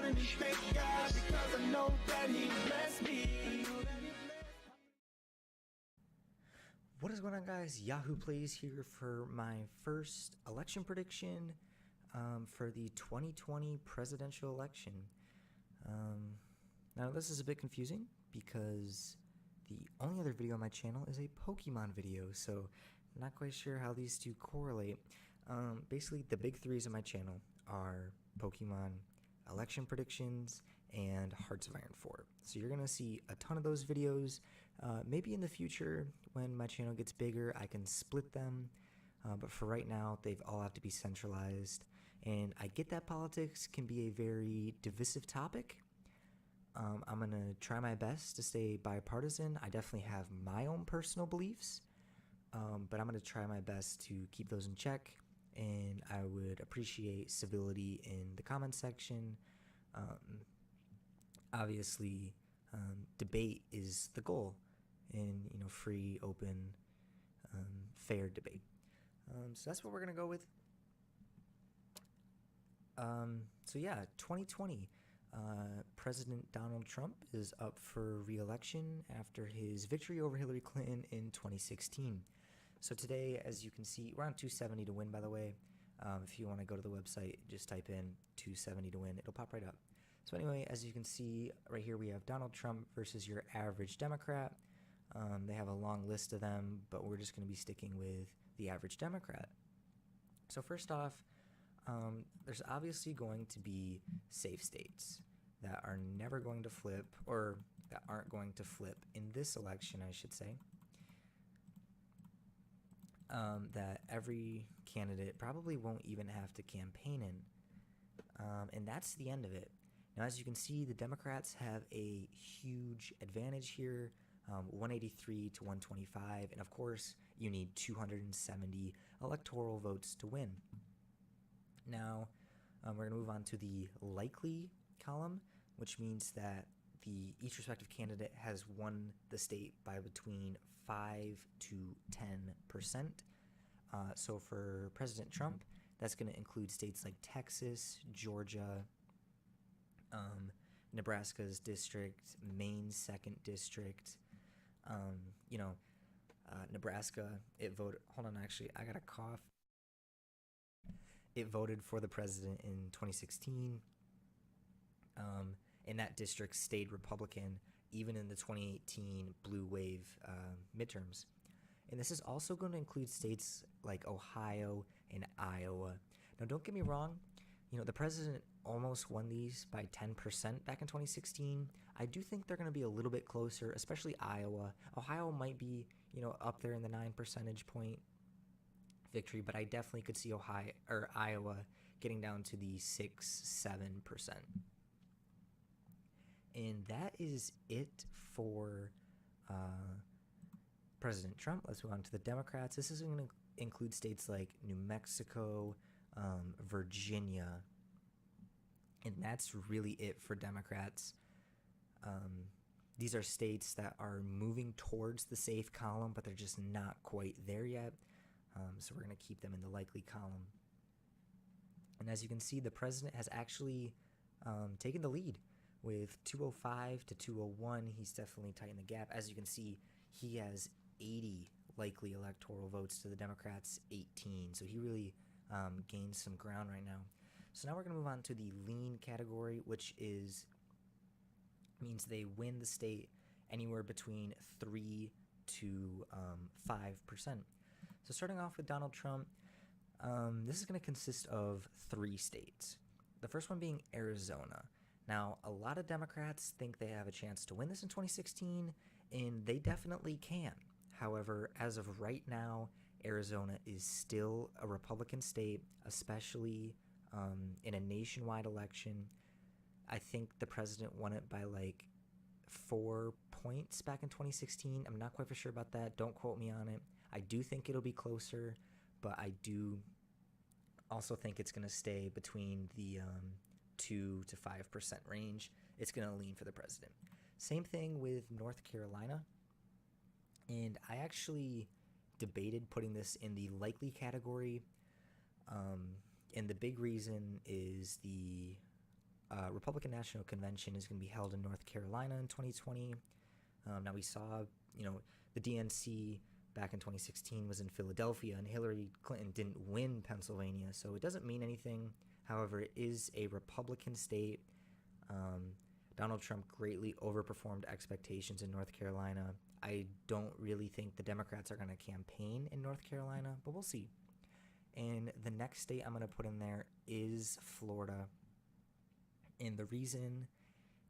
and thank God because I know that He blessed me. What is going on, guys? Yahoo Plays here for my first election prediction for the 2020 presidential election. Now this is a bit confusing because the only other video on my channel is a Pokemon video, so I'm not quite sure how these two correlate. Basically, the big threes on my channel are Pokemon election predictions and Hearts of Iron 4. So you're going to see a ton of those videos. Maybe in the future, when my channel gets bigger, I can split them. But for right now, they all have to be centralized. And I get that politics can be a very divisive topic. I'm going to try my best to stay bipartisan. I definitely have my own personal beliefs, but I'm going to try my best to keep those in check. And I would appreciate civility in the comment section. Obviously, debate is the goal, and free, open, fair debate. So that's what we're gonna go with. So yeah, 2020. President Donald Trump is up for re-election after his victory over Hillary Clinton in 2016. So today, as you can see, we're on 270 to win, by the way. If you want to go to the website, just type in 270 to win. It'll pop right up. So anyway, as you can see right here, we have Donald Trump versus your average Democrat. They have a long list of them, but we're just going to be sticking with the average Democrat. So first off, there's obviously going to be safe states that are never going to flip, or that aren't going to flip in this election, I should say. That every candidate probably won't even have to campaign in. And that's the end of it. Now, as you can see, the Democrats have a huge advantage here, 183 to 125. And of course, you need 270 electoral votes to win. Now, we're going to move on to the likely column, which means that each respective candidate has won the state by between 5 to 10%. So for President Trump, that's going to include states like Texas, Georgia, Nebraska's district, Maine's 2nd district. Nebraska, it voted. Hold on, actually, I got a cough. It voted for the president in 2016. And that district stayed Republican even in the 2018 blue wave midterms. And this is also going to include states like Ohio and Iowa. Now, don't get me wrong, the president almost won these by 10% back in 2016. I do think they're going to be a little bit closer, especially Iowa. Ohio might be, up there in the 9 percentage point victory, but I definitely could see Iowa getting down to the 6-7%. And that is it for President Trump. Let's move on to the Democrats. This is going to include states like New Mexico, Virginia, and that's really it for Democrats. These are states that are moving towards the safe column, but they're just not quite there yet. So we're going to keep them in the likely column. And as you can see, the president has actually taken the lead with 205 to 201. He's definitely tightened the gap. As you can see, he has 80 likely electoral votes to the Democrats' 18. So he really gained some ground right now. So now we're going to move on to the lean category, which means they win the state anywhere between 3 to 5%. So starting off with Donald Trump, this is going to consist of 3 states. The first one being Arizona. Now, a lot of Democrats think they have a chance to win this in 2016, and they definitely can. However, as of right now, Arizona is still a Republican state, especially in a nationwide election. I think the president won it by like 4 points back in 2016. I'm not quite for sure about that. Don't quote me on it. I do think it'll be closer, but I do also think it's going to stay between the 2 to 5% range. It's going to lean for the president. Same thing with North Carolina. And I actually debated putting this in the likely category. And the big reason is the Republican National Convention is going to be held in North Carolina in 2020. Now we saw, the DNC back in 2016 was in Philadelphia, and Hillary Clinton didn't win Pennsylvania, so it doesn't mean anything. However, it is a Republican state. Donald Trump greatly overperformed expectations in North Carolina. I don't really think the Democrats are going to campaign in North Carolina, but we'll see. And the next state I'm going to put in there is Florida. And the reason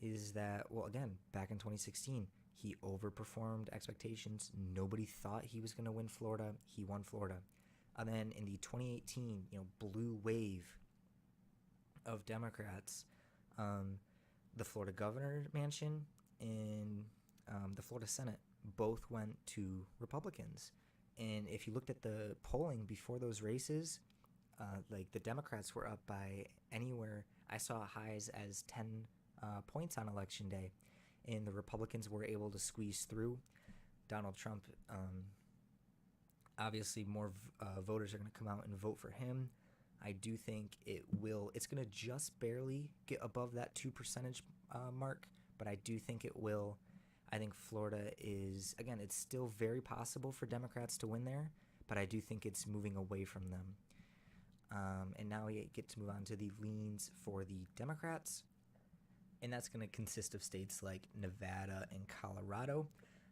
is that, well, again, back in 2016, he overperformed expectations. Nobody thought he was going to win Florida. He won Florida. And then in the 2018, blue wave of Democrats, the Florida governor mansion and the Florida Senate both went to Republicans. And if you looked at the polling before those races, the Democrats were up by anywhere. I saw highs as 10 points on election day, and the Republicans were able to squeeze through. Donald Trump, obviously more voters are going to come out and vote for him. I do think it's going to just barely get above that 2% mark, but I do think it will. I think Florida is, again, it's still very possible for Democrats to win there, but I do think it's moving away from them. And now we get to move on to the leans for the Democrats, and that's going to consist of states like Nevada and Colorado.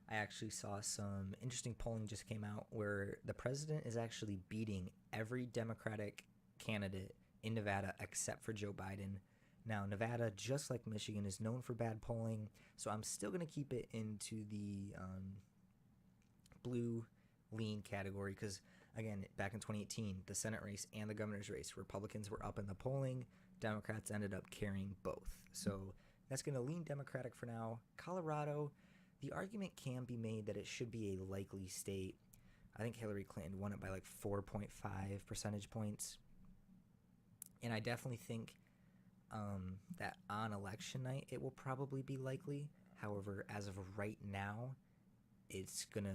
I actually saw some interesting polling just came out where the president is actually beating every Democratic candidate in Nevada except for Joe Biden. Now, Nevada, just like Michigan, is known for bad polling, so I'm still going to keep it into the blue lean category because, again, back in 2018, the Senate race and the governor's race, Republicans were up in the polling. Democrats ended up carrying both. So that's going to lean Democratic for now. Colorado, the argument can be made that it should be a likely state. I think Hillary Clinton won it by like 4.5 percentage points. And I definitely think that on election night it will probably be likely. However, as of right now, it's going to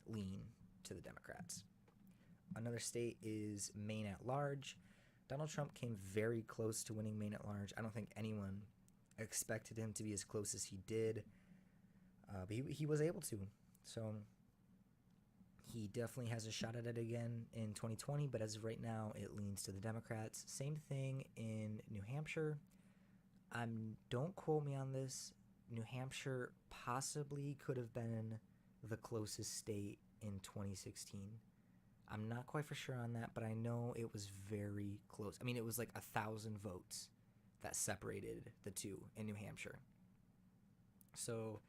lean to the Democrats. Another state is Maine at large. Donald Trump came very close to winning Maine at large. I don't think anyone expected him to be as close as he did, but he was able to. So he definitely has a shot at it again in 2020, but as of right now, it leans to the Democrats. Same thing in New Hampshire. Don't quote me on this. New Hampshire possibly could have been the closest state in 2016. I'm not quite for sure on that, but I know it was very close. I mean, it was like 1,000 votes that separated the two in New Hampshire. So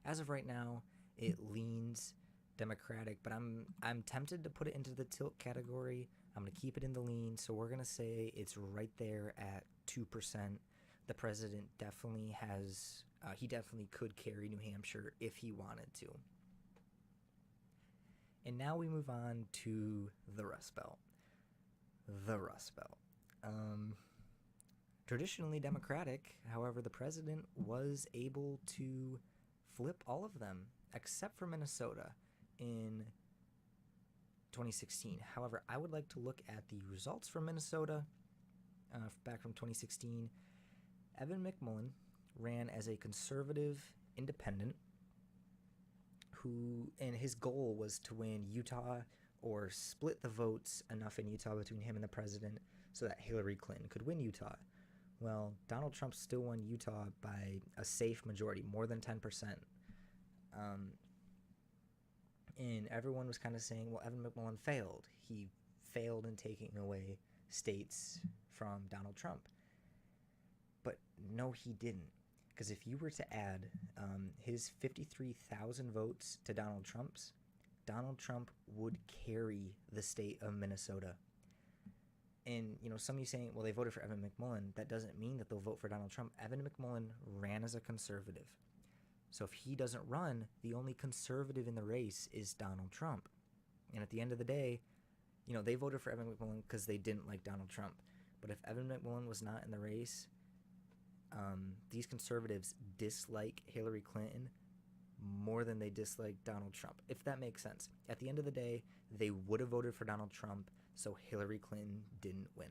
as of right now, it leans Democratic, but I'm tempted to put it into the tilt category. I'm going to keep it in the lean, so we're going to say it's right there at 2%. The president definitely has, he definitely could carry New Hampshire if he wanted to. And now we move on to the Rust Belt. The Rust Belt. Traditionally Democratic, however, the president was able to flip all of them except for Minnesota in 2016. However, I would like to look at the results from Minnesota back from 2016. Evan McMullen ran as a conservative independent and his goal was to win Utah or split the votes enough in Utah between him and the president so that Hillary Clinton could win Utah. Well, Donald Trump still won Utah by a safe majority, more than 10%. And everyone was kind of saying, well, Evan McMullen failed. He failed in taking away states from Donald Trump. But no, he didn't. Because if you were to add his 53,000 votes to Donald Trump's, Donald Trump would carry the state of Minnesota. And, some of you saying, well, they voted for Evan McMullen. That doesn't mean that they'll vote for Donald Trump. Evan McMullen ran as a conservative. So if he doesn't run, the only conservative in the race is Donald Trump. And at the end of the day, they voted for Evan McMullen because they didn't like Donald Trump. But if Evan McMullen was not in the race, these conservatives dislike Hillary Clinton more than they dislike Donald Trump, if that makes sense. At the end of the day, they would have voted for Donald Trump, so Hillary Clinton didn't win.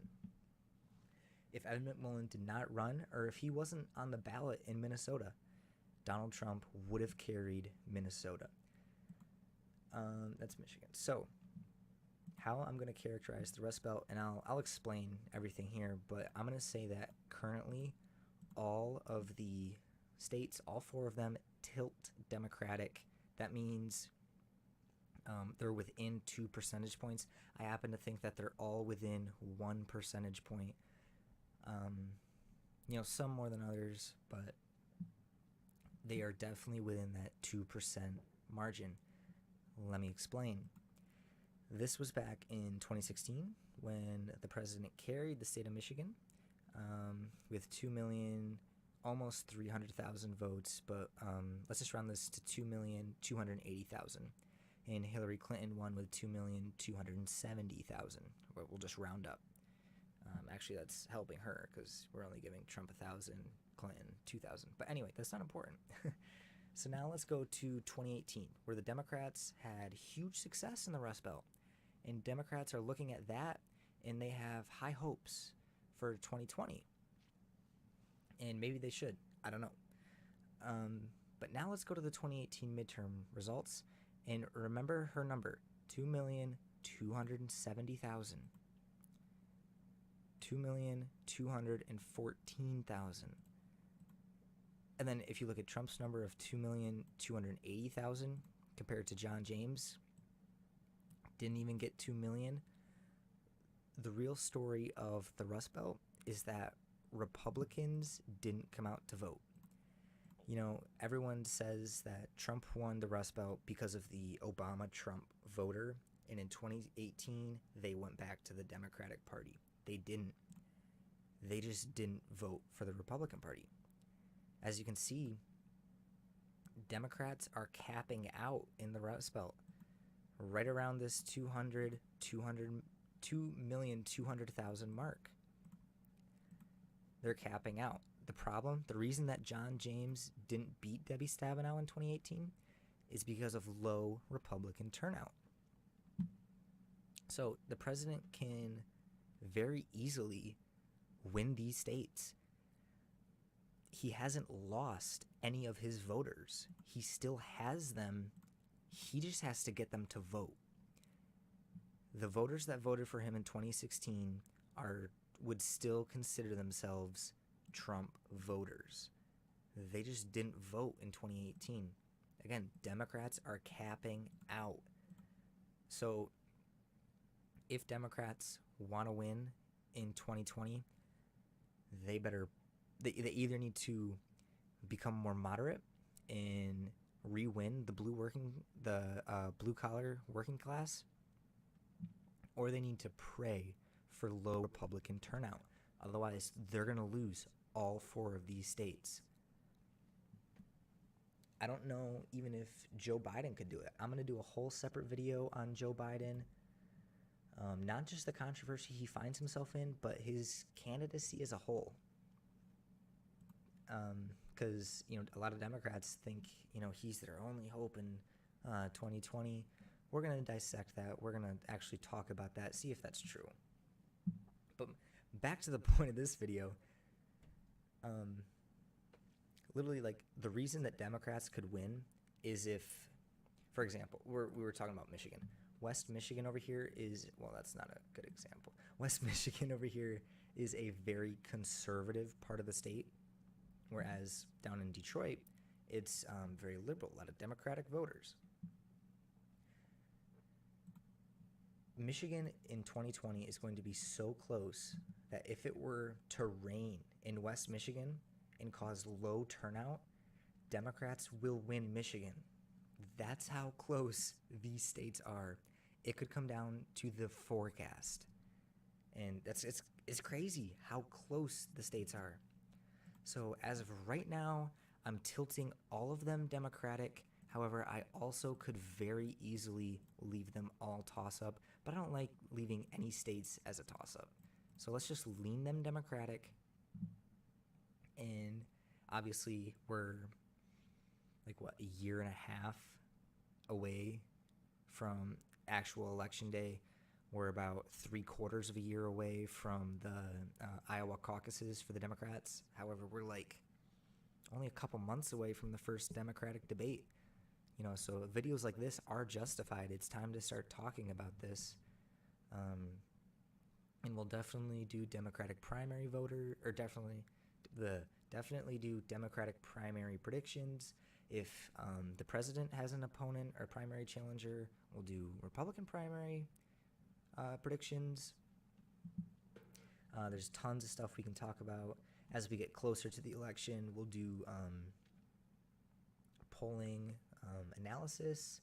If Ed McMullen did not run, or if he wasn't on the ballot in Minnesota, Donald Trump would have carried Minnesota. That's Michigan. So, how I'm going to characterize the Rust Belt, and I'll explain everything here, but I'm going to say that currently all of the states, all 4 of them, tilt Democratic. That means they're within 2 percentage points. I happen to think that they're all within 1 percentage point. Some more than others, but they are definitely within that 2% margin. Let me explain. This was back in 2016 when the president carried the state of Michigan with 2 million, almost 300,000 votes, but let's just round this to 2,280,000. And Hillary Clinton won with 2,270,000. We'll just round up. Actually, that's helping her because we're only giving Trump 1,000, Clinton 2,000. But anyway, that's not important. So now let's go to 2018, where the Democrats had huge success in the Rust Belt. And Democrats are looking at that, and they have high hopes for 2020. And maybe they should. I don't know. But now let's go to the 2018 midterm results. And remember her number, 2,270,000. 2,214,000. And then if you look at Trump's number of 2,280,000 compared to John James, didn't even get 2 million. The real story of the Rust Belt is that Republicans didn't come out to vote. Everyone says that Trump won the Rust Belt because of the Obama-Trump voter, and in 2018, they went back to the Democratic Party. They didn't. They just didn't vote for the Republican Party. As you can see, Democrats are capping out in the Rust Belt right around this 2,200,000 mark. They're capping out. The reason that John James didn't beat Debbie Stabenow in 2018 is because of low Republican turnout. So the president can very easily win these states. He hasn't lost any of his voters. He still has them. He just has to get them to vote. The voters that voted for him in 2016 would still consider themselves Trump voters. They just didn't vote in 2018. Again, Democrats are capping out. So if Democrats want to win in 2020, they either need to become more moderate and re-win the blue collar working class, or they need to pray for low Republican turnout. Otherwise, they're going to lose all 4 of these states. I don't know even if Joe Biden could do it. I'm going to do a whole separate video on Joe Biden. Not just the controversy he finds himself in, but his candidacy as a whole. Because, a lot of Democrats think, he's their only hope in 2020. We're going to dissect that. We're going to actually talk about that, see if that's true. But back to the point of this video, literally, the reason that Democrats could win is if, for example, we were talking about Michigan. West Michigan over here that's not a good example. West Michigan over here is a very conservative part of the state, whereas down in Detroit, it's very liberal, a lot of Democratic voters. Michigan in 2020 is going to be so close that if it were to rain in West Michigan and cause low turnout, Democrats will win Michigan. That's how close these states are. It could come down to the forecast. And it's crazy how close the states are. So as of right now, I'm tilting all of them Democratic. However, I also could very easily leave them all toss-up, but I don't like leaving any states as a toss-up. So let's just lean them Democratic. And obviously, we're a year and a half away from actual election day. We're about 3/4 of a year away from the Iowa caucuses for the Democrats. However, we're like only a couple months away from the first Democratic debate. So videos like this are justified. It's time to start talking about this. And we'll definitely do Democratic primary voter, or definitely do Democratic primary predictions. If the president has an opponent or primary challenger, we'll do Republican primary predictions. There's tons of stuff we can talk about. As we get closer to the election, we'll do polling analysis.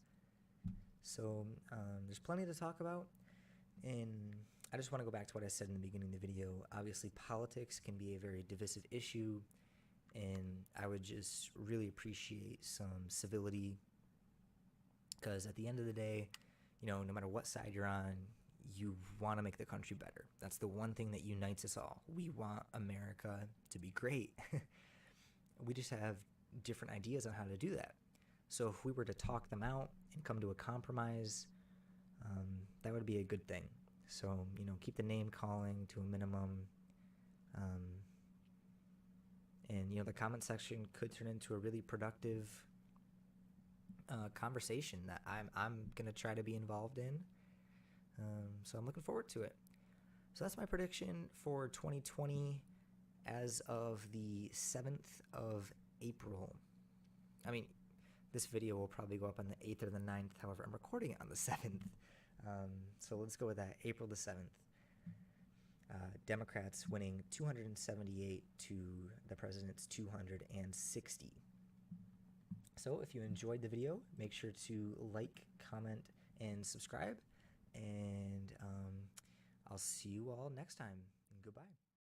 So there's plenty to talk about. And I just want to go back to what I said in the beginning of the video. Obviously, politics can be a very divisive issue, and I would just really appreciate some civility, because at the end of the day, no matter what side you're on, you want to make the country better. That's the one thing that unites us all. We want America to be great. We just have different ideas on how to do that. So if we were to talk them out and come to a compromise, that would be a good thing. So, keep the name calling to a minimum. And, the comment section could turn into a really productive conversation that I'm going to try to be involved in. So I'm looking forward to it. So that's my prediction for 2020 as of the 7th of April. I mean, this video will probably go up on the 8th or the 9th. However, I'm recording it on the 7th. So let's go with that, April the 7th. Democrats winning 278 to the president's 260. So if you enjoyed the video, make sure to like, comment, and subscribe. And I'll see you all next time. Goodbye.